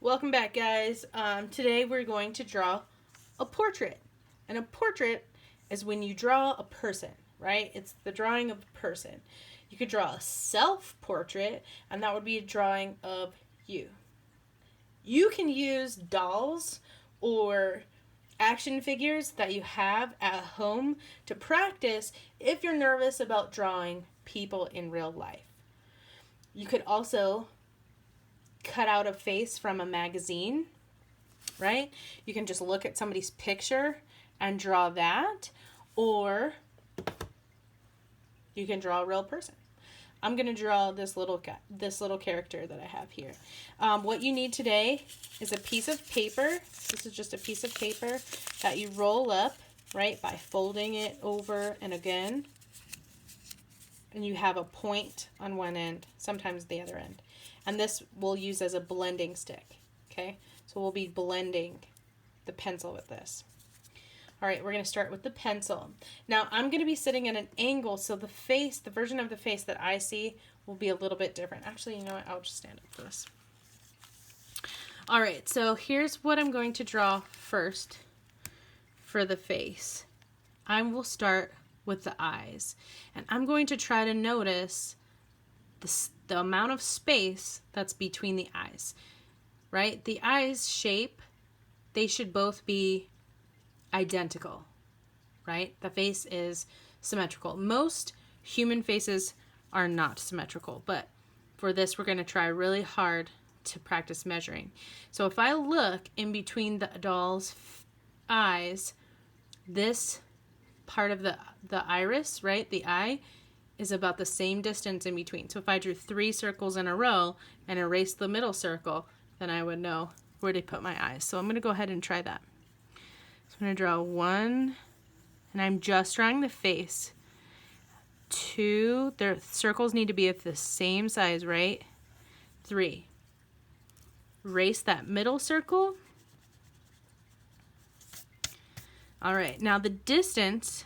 Welcome back, guys. Today we're going to draw a portrait. And a portrait is when you draw a person, right? It's the drawing of a person. You could draw a self-portrait, and that would be a drawing of you. You can use dolls or action figures that you have at home to practice if you're nervous about drawing people in real life. You could also cut out a face from a magazine, right? You can just look at somebody's picture and draw that, or you can draw a real person. I'm gonna draw this little character that I have here. What you need today is a piece of paper. This is just a piece of paper that you roll up, right, by folding it over and again. And you have a point on one end, sometimes the other end. And this we'll use as a blending stick, okay? So we'll be blending the pencil with this. All right, we're gonna start with the pencil. Now I'm gonna be sitting at an angle, so the face, the version of the face that I see will be a little bit different. Actually, you know what, I'll just stand up for this. All right, so here's what I'm going to draw first for the face. I will start with the eyes, and I'm going to try to notice the amount of space that's between the eyes, right? The eyes shape, they should both be identical, right? The face is symmetrical. Most human faces are not symmetrical, but for this we're going to try really hard to practice measuring. So if I look in between the doll's eyes, this part of the iris, right, the eye, is about the same distance in between. So if I drew 3 circles in a row and erased the middle circle, then I would know where to put my eyes. So I'm going to go ahead and try that. So I'm going to draw 1, and I'm just drawing the face. 2, their circles need to be of the same size, right? 3. Erase that middle circle. All right, now the distance,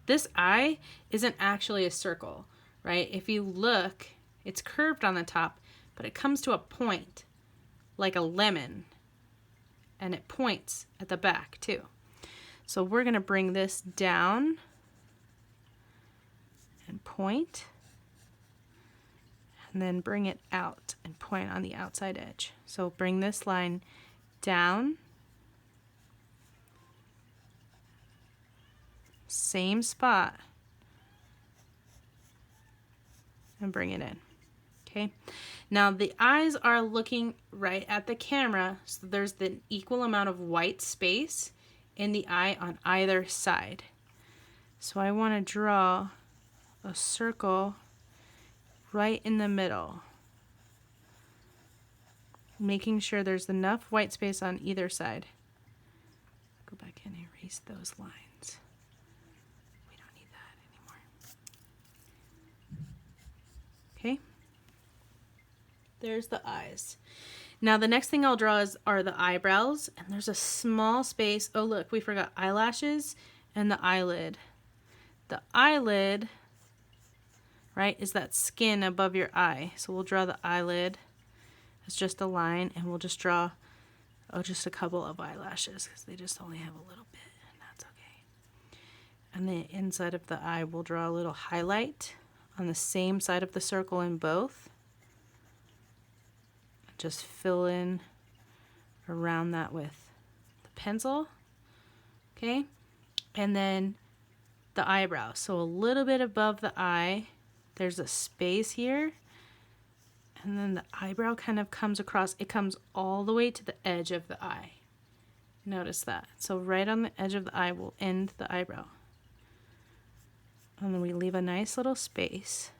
this eye isn't actually a circle, right? If you look, it's curved on the top, but it comes to a point, like a lemon, and it points at the back too. So we're gonna bring this down and point, and then bring it out and point on the outside edge. So bring this line down, same spot, and bring it in. Okay, now the eyes are looking right at the camera, so there's the equal amount of white space in the eye on either side. So I want to draw a circle right in the middle, making sure there's enough white space on either side. Go back and erase those lines. Okay, there's the eyes. Now the next thing I'll draw are the eyebrows, and there's a small space. Oh look, we forgot eyelashes and the eyelid. The eyelid, right, is that skin above your eye. So we'll draw the eyelid as just a line, and we'll just draw just a couple of eyelashes because they just only have a little bit, and that's okay. And the inside of the eye, we'll draw a little highlight on the same side of the circle in both. Just fill in around that with the pencil, okay? And then the eyebrow. So a little bit above the eye, there's a space here, and then the eyebrow kind of comes across. It comes all the way to the edge of the eye. Notice that. So right on the edge of the eye, we'll end the eyebrow. And then we leave a nice little space.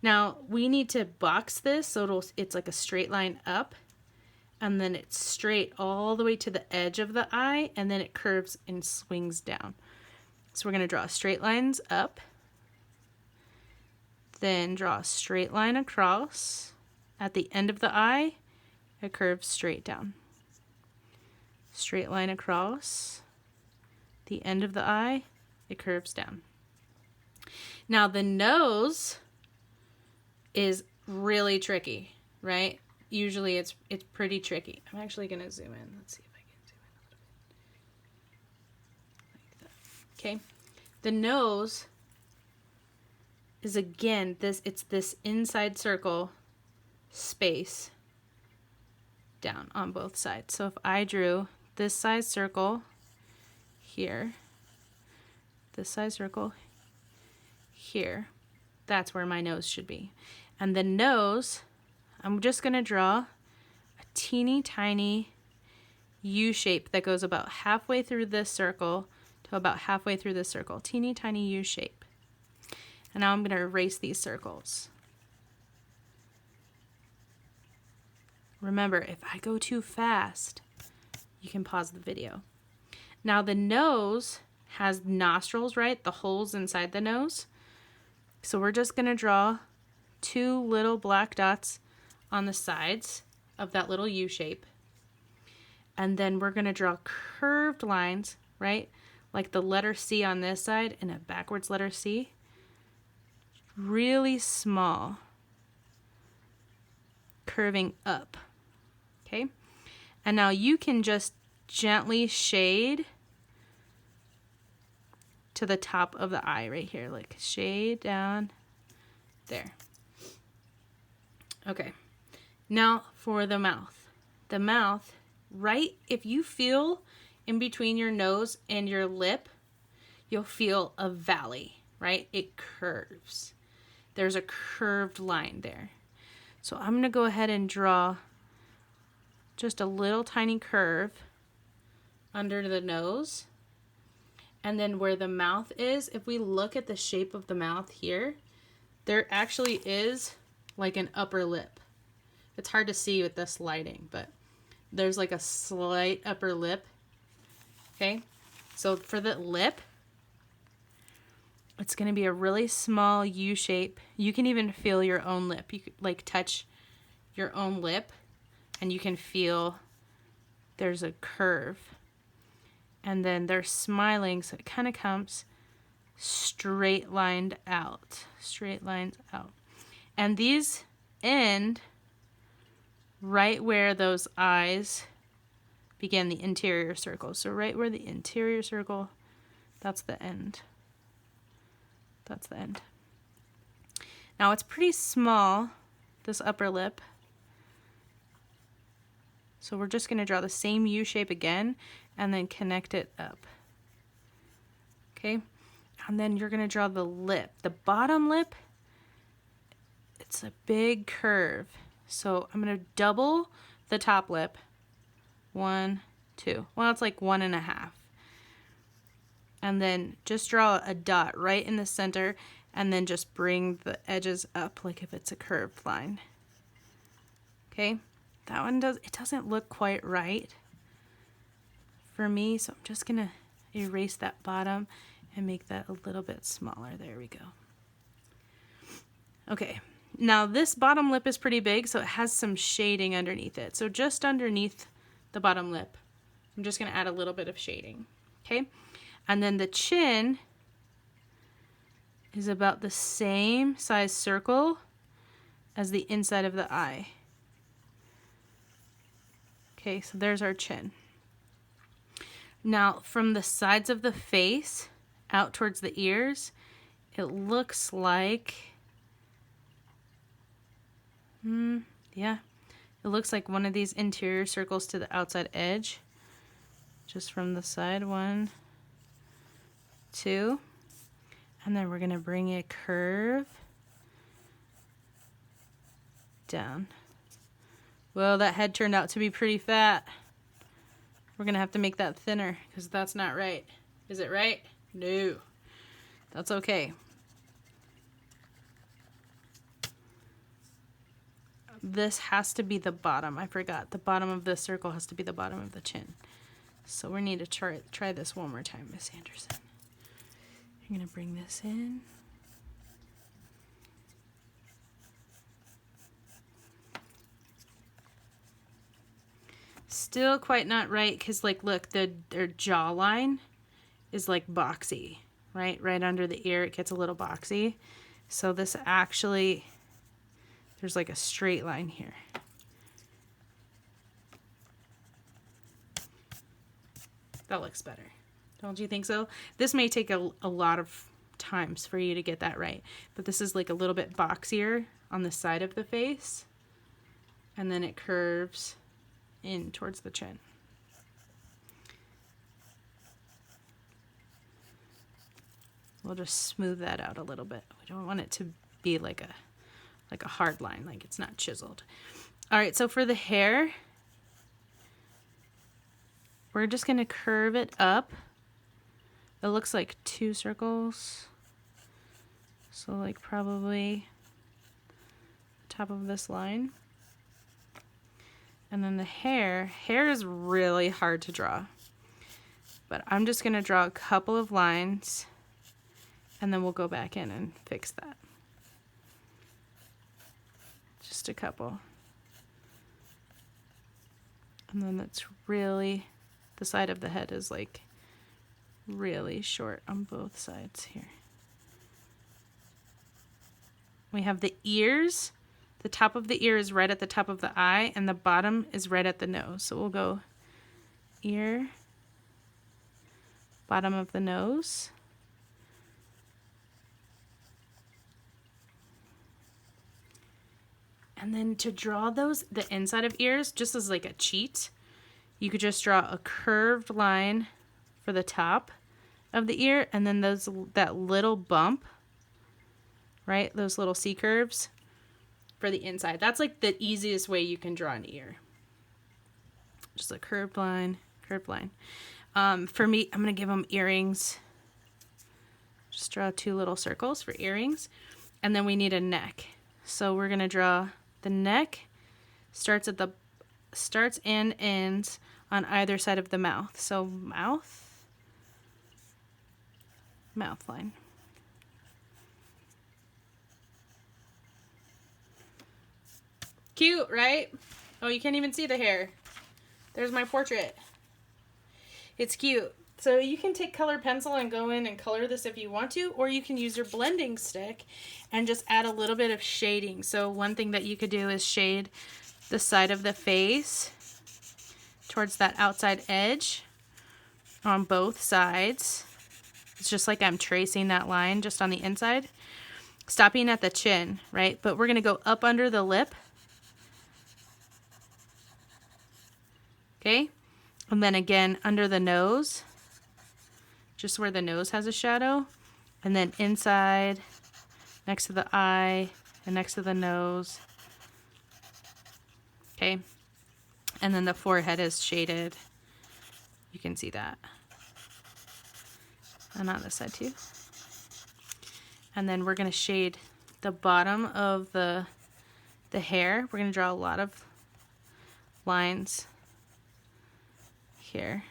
Now we need to box this so it's like a straight line up, and then it's straight all the way to the edge of the eye, and then it curves and swings down. So we're going to draw straight lines up, then draw a straight line across. At the end of the eye, it curves straight down. Straight line across. The end of the eye, it curves down. Now the nose is really tricky, right? usually it's pretty tricky. I'm actually going to zoom in. Let's see if I can zoom in a little bit. Like that. Okay. The nose is again it's this inside circle space down on both sides. So if I drew this size circle here, this size circle here, that's where my nose should be. And the nose, I'm just going to draw a teeny tiny U shape that goes about halfway through this circle to about halfway through this circle. Teeny tiny U shape. And now I'm going to erase these circles. Remember, if I go too fast, you can pause the video. Now the nose has nostrils, right? The holes inside the nose. So we're just going to draw 2 little black dots on the sides of that little U shape. And then we're going to draw curved lines, right? Like the letter C on this side and a backwards letter C. Really small. Curving up. Okay? And now you can just gently shade to the top of the eye right here. Like shade down there. Okay. Now for the mouth. The mouth, right, if you feel in between your nose and your lip, you'll feel a valley, right? It curves. There's a curved line there. So I'm going to go ahead and draw just a little tiny curve under the nose. And then where the mouth is, if we look at the shape of the mouth here, there actually is like an upper lip. It's hard to see with this lighting, but there's like a slight upper lip. Okay, so for the lip, it's going to be a really small U shape. You can even feel your own lip. You could like touch your own lip and you can feel there's a curve. And then they're smiling, so it kind of comes straight lined out. Straight lines out. And these end right where those eyes begin, the interior circle. So right where the interior circle, that's the end. That's the end. Now it's pretty small, this upper lip. So we're just going to draw the same U shape again and then connect it up. Okay? And then you're going to draw the lip. The bottom lip, it's a big curve. So I'm going to double the top lip. 1, 2. Well, it's like 1.5. And then just draw a dot right in the center and then just bring the edges up like if it's a curved line. Okay? That one doesn't look quite right for me, so I'm just going to erase that bottom and make that a little bit smaller. There we go. Okay, now this bottom lip is pretty big, so it has some shading underneath it. So just underneath the bottom lip, I'm just going to add a little bit of shading. Okay, and then the chin is about the same size circle as the inside of the eye. Okay, so there's our chin. Now, from the sides of the face out towards the ears, it looks like, yeah, it looks like one of these interior circles to the outside edge. Just from the side, 1, 2. And then we're going to bring a curve down. Well, that head turned out to be pretty fat. We're going to have to make that thinner because that's not right. Is it right? No. That's okay. This has to be the bottom. I forgot. The bottom of this circle has to be the bottom of the chin. So we need to try this one more time, Miss Anderson. You're going to bring this in. Still quite not right because, like, look, their jawline is like boxy, right? Right under the ear, it gets a little boxy. So this actually, there's like a straight line here. That looks better. Don't you think so? This may take a lot of times for you to get that right, but this is like a little bit boxier on the side of the face, and then it curves in towards the chin. We'll just smooth that out a little bit. We don't want it to be like a hard line, like it's not chiseled. All right, so for the hair, we're just gonna curve it up. It looks like 2 circles. So like probably top of this line. And then the hair is really hard to draw. But I'm just gonna draw a couple of lines and then we'll go back in and fix that. Just a couple. And then that's really, the side of the head is like really short on both sides here. We have the ears. The top of the ear is right at the top of the eye, and the bottom is right at the nose. So we'll go ear, bottom of the nose. And then to draw those, the inside of ears, just as like a cheat, you could just draw a curved line for the top of the ear, and then that little bump, right? Those little C curves for the inside. That's like the easiest way you can draw an ear. Just a curved line, curved line. For me, I'm gonna give them earrings. Just draw 2 little circles for earrings. And then we need a neck. So we're gonna draw the neck, starts and ends on either side of the mouth. So mouth line. Cute, right? Oh, you can't even see the hair. There's my portrait. It's cute. So you can take colored pencil and go in and color this if you want to, or you can use your blending stick and just add a little bit of shading. So one thing that you could do is shade the side of the face towards that outside edge on both sides. It's just like I'm tracing that line just on the inside, stopping at the chin, right? But we're gonna go up under the lip. Okay, and then again under the nose, just where the nose has a shadow, and then inside, next to the eye, and next to the nose. Okay, and then the forehead is shaded. You can see that. And on this side too. And then we're gonna shade the bottom of the hair. We're gonna draw a lot of lines here.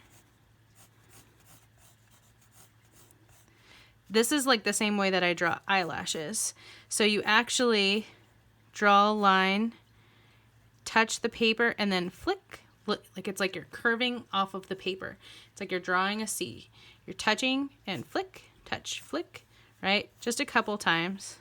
This is like the same way that I draw eyelashes. So you actually draw a line, touch the paper, and then flick. Like it's like you're curving off of the paper. It's like you're drawing a C. You're touching and flick, touch, flick, right? Just a couple times.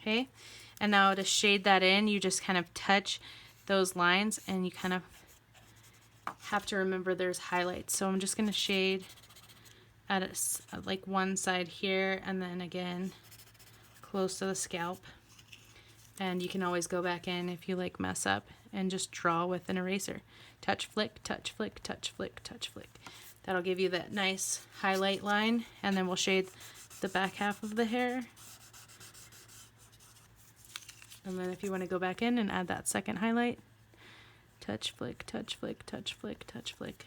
Okay, and now to shade that in, you just kind of touch those lines, and you kind of have to remember there's highlights. So I'm just going to shade at like one side here, and then again close to the scalp. And you can always go back in if you like mess up and just draw with an eraser. Touch, flick, touch, flick, touch, flick, touch, flick. That'll give you that nice highlight line, and then we'll shade the back half of the hair. And then if you want to go back in and add that second highlight, touch, flick, touch, flick, touch, flick, touch, flick.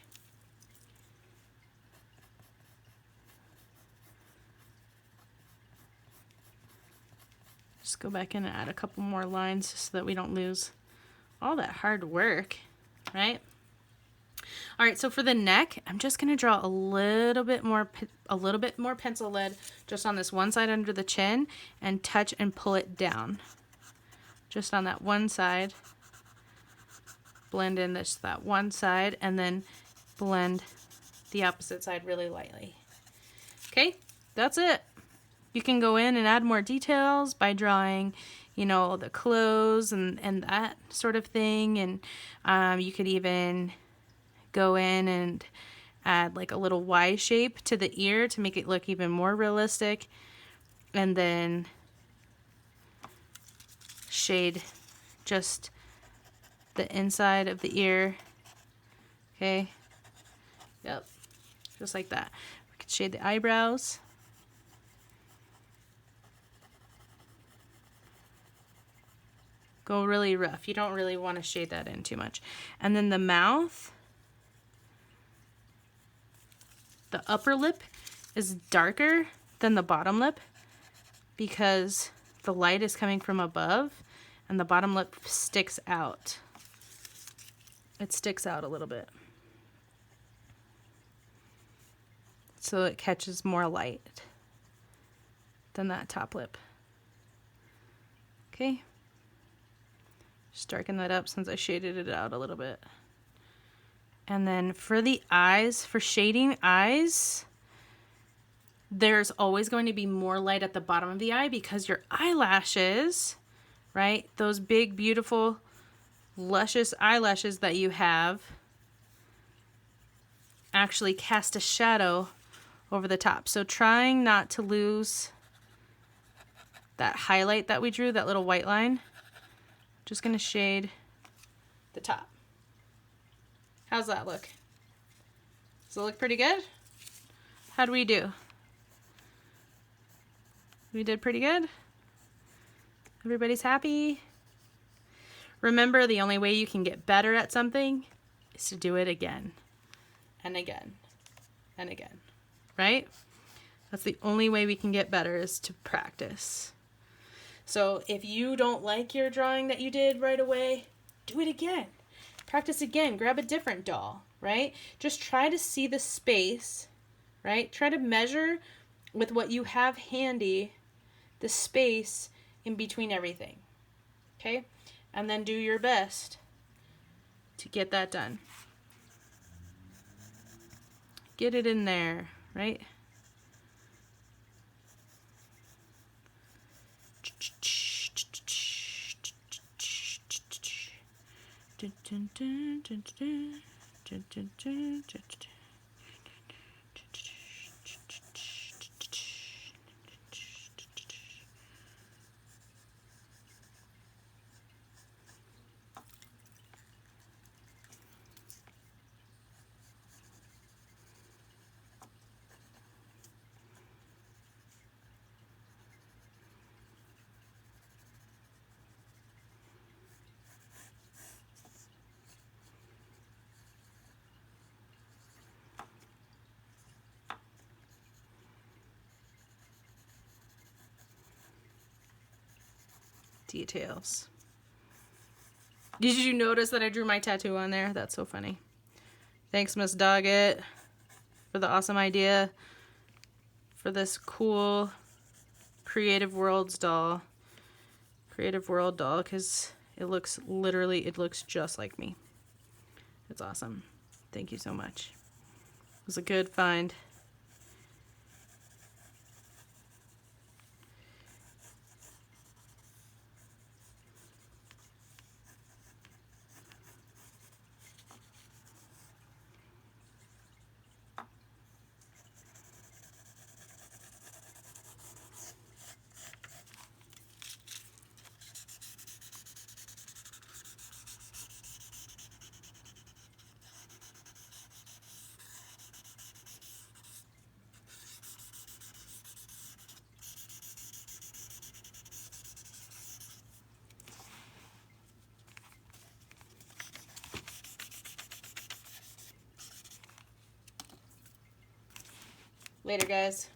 Just go back in and add a couple more lines so that we don't lose all that hard work, right? All right, so for the neck, I'm just gonna draw a little bit more pencil lead just on this one side under the chin, and touch and pull it down. Just on that one side, blend in that one side, and then blend the opposite side really lightly. Okay, that's it. You can go in and add more details by drawing, you know, the clothes and that sort of thing. And you could even go in and add like a little Y shape to the ear to make it look even more realistic. And then shade just the inside of the ear. Okay. Yep. Just like that. We could shade the eyebrows. Go really rough. You don't really want to shade that in too much. And then the mouth, the upper lip is darker than the bottom lip because the light is coming from above and the bottom lip sticks out. It sticks out a little bit. So it catches more light than that top lip. Okay. Just darken that up since I shaded it out a little bit. And then for the eyes, for shading eyes, there's always going to be more light at the bottom of the eye because your eyelashes, right? Those big, beautiful, luscious eyelashes that you have actually cast a shadow over the top. So trying not to lose that highlight that we drew, that little white line. Just gonna shade the top. How's that look? Does it look pretty good? How'd we do? We did pretty good? Everybody's happy? Remember, the only way you can get better at something is to do it again and again and again, right? That's the only way we can get better, is to practice. So if you don't like your drawing that you did right away, do it again. Practice again. Grab a different doll, right? Just try to see the space, right? Try to measure with what you have handy the space in between everything, okay? And then do your best to get that done. Get it in there, right? Details. Did you notice that I drew my tattoo on there? That's so funny. Thanks, Miss Doggett, for the awesome idea for this cool Creative Worlds doll. Creative World doll, because it looks just like me. It's awesome. Thank you so much. It was a good find. Later, guys.